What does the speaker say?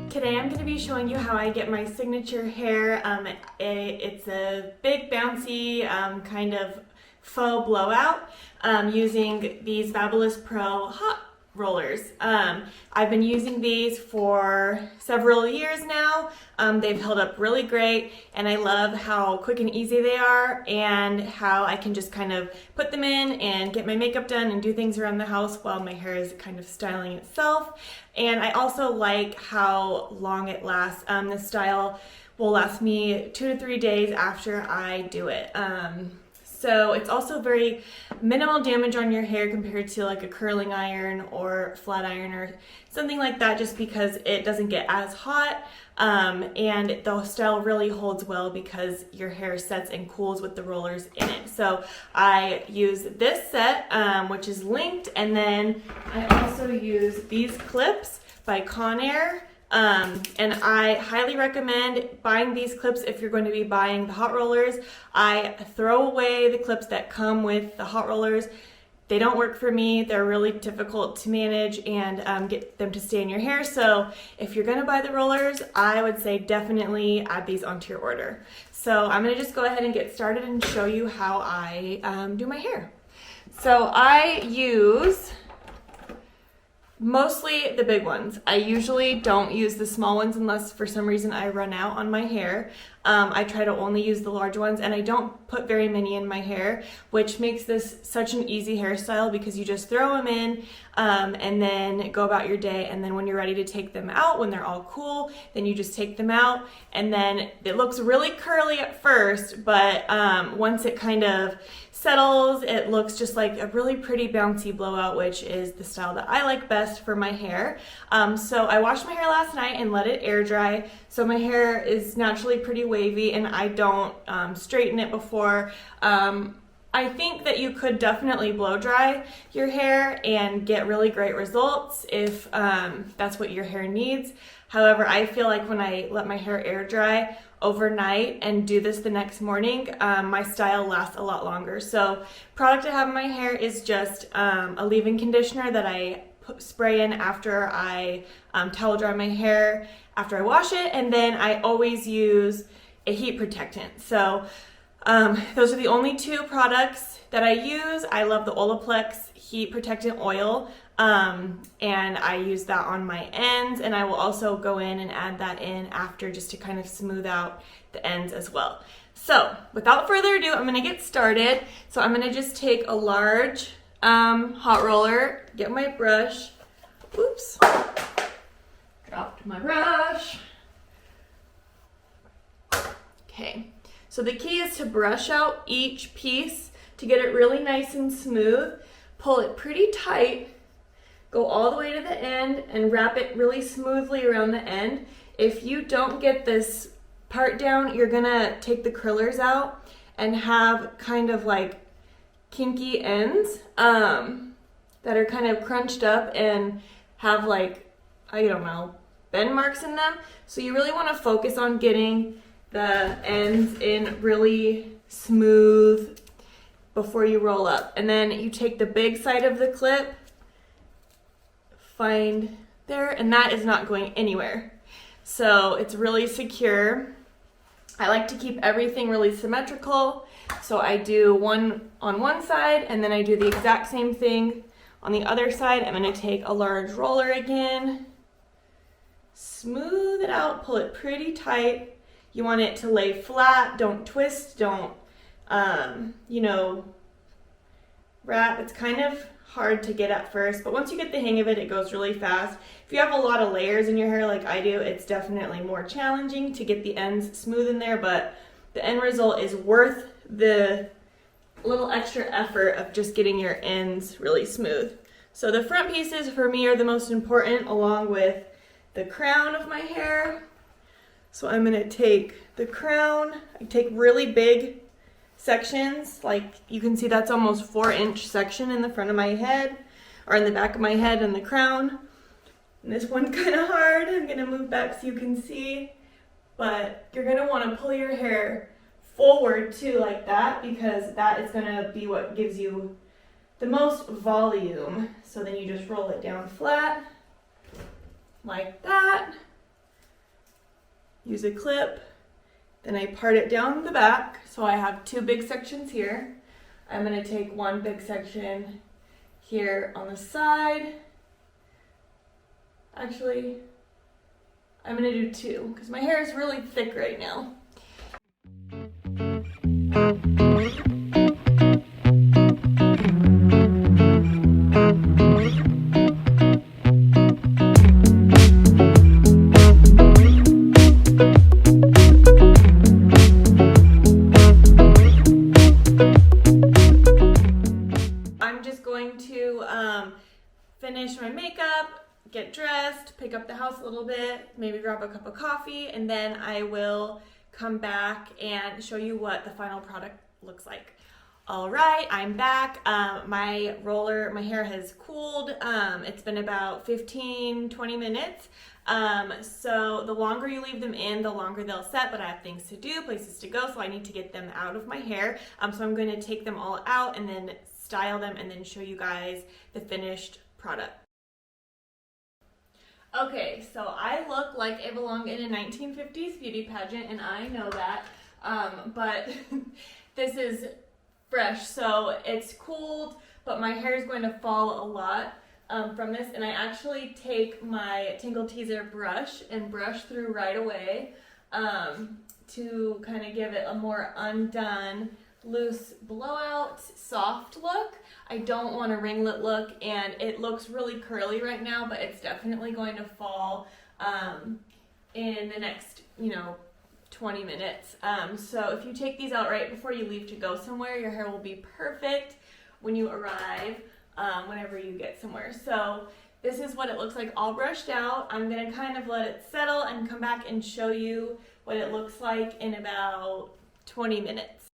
Today I'm going to be showing you how I get my signature hair. It's a big bouncy kind of faux blowout using these Voluminous Pro hot rollers. I've been using these for several years now. They've held up really great, and I love how quick and easy they are and how I can just kind of put them in and get my makeup done and do things around the house while my hair is kind of styling itself. And I also like how long it lasts. This style will last me 2 to 3 days after I do it. So it's also very minimal damage on your hair compared to like a curling iron or flat iron or something like that, just because it doesn't get as hot, and the style really holds well because your hair sets and cools with the rollers in it. So I use this set, which is linked, and then I also use these clips by Conair. And I highly recommend buying these clips if you're going to be buying the hot rollers. I throw away the clips that come with the hot rollers. They don't work for me. They're really difficult to manage and get them to stay in your hair. So if you're going to buy the rollers, I would say definitely add these onto your order. So I'm going to just go ahead and get started and show you how I do my hair. So I use mostly the big ones. I usually don't use the small ones unless for some reason I run out on my hair. I try to only use the large ones, and I don't put very many in my hair, which makes this such an easy hairstyle because you just throw them in and then go about your day, and then when you're ready to take them out, when they're all cool, then you just take them out, and then it looks really curly at first, but once it kind of settles, it looks just like a really pretty bouncy blowout, which is the style that I like best for my hair. So I washed my hair last night and let it air dry, so my hair is naturally pretty wavy, and I don't straighten it before. I think that you could definitely blow dry your hair and get really great results if that's what your hair needs. However, I feel like when I let my hair air dry overnight and do this the next morning, my style lasts a lot longer. So product I have in my hair is just a leave-in conditioner that I spray in after I towel dry my hair after I wash it, and then I always use a heat protectant. So those are the only two products that I use. I love the Olaplex heat protectant oil, and I use that on my ends, and I will also go in and add that in after just to kind of smooth out the ends as well. So without further ado, I'm gonna get started. So I'm gonna just take a large hot roller, get my brush, oops, dropped my brush. Okay, so the key is to brush out each piece to get it really nice and smooth. Pull it pretty tight, go all the way to the end, and wrap it really smoothly around the end. If you don't get this part down, you're gonna take the curlers out and have kind of like kinky ends that are kind of crunched up and have like, I don't know, bend marks in them. So you really want to focus on getting the ends in really smooth before you roll up. And then you take the big side of the clip, find there, and that is not going anywhere. So it's really secure. I like to keep everything really symmetrical. So I do one on one side, and then I do the exact same thing on the other side. I'm gonna take a large roller again, smooth it out, pull it pretty tight. You want it to lay flat, don't twist, don't, wrap. It's kind of hard to get at first, but once you get the hang of it, it goes really fast. If you have a lot of layers in your hair like I do, it's definitely more challenging to get the ends smooth in there, but the end result is worth the little extra effort of just getting your ends really smooth. So the front pieces for me are the most important, along with the crown of my hair. So I'm gonna take the crown, I take really big sections, like you can see that's almost 4-inch section in the front of my head, or in the back of my head and the crown. And this one's kind of hard. I'm gonna move back so you can see, but you're gonna wanna pull your hair forward too, like that, because that is gonna be what gives you the most volume. So then you just roll it down flat, like that. use a clip, then I part it down the back, so I have two big sections here. I'm going to take one big section here on the side. Actually, I'm going to do two because my hair is really thick right now. Finish my makeup, get dressed, pick up the house a little bit, maybe grab a cup of coffee, and then I will come back and show you what the final product looks like. All right, I'm back. My hair has cooled. It's been about 15-20 minutes. So the longer you leave them in, the longer they'll set, but I have things to do, places to go, so I need to get them out of my hair. So I'm going to take them all out and then style them and then show you guys the finished product. Okay, so I look like I belong in a 1950s beauty pageant, and I know that, but this is fresh, so it's cooled, but my hair is going to fall a lot from this, and I actually take my Tingle Teaser brush and brush through right away to kind of give it a more undone, loose blowout, soft look. I don't want a ringlet look, and it looks really curly right now, but it's definitely going to fall in the next, 20 minutes. So if you take these out right before you leave to go somewhere, your hair will be perfect when you arrive, whenever you get somewhere. So this is what it looks like all brushed out. I'm gonna kind of let it settle and come back and show you what it looks like in about 20 minutes.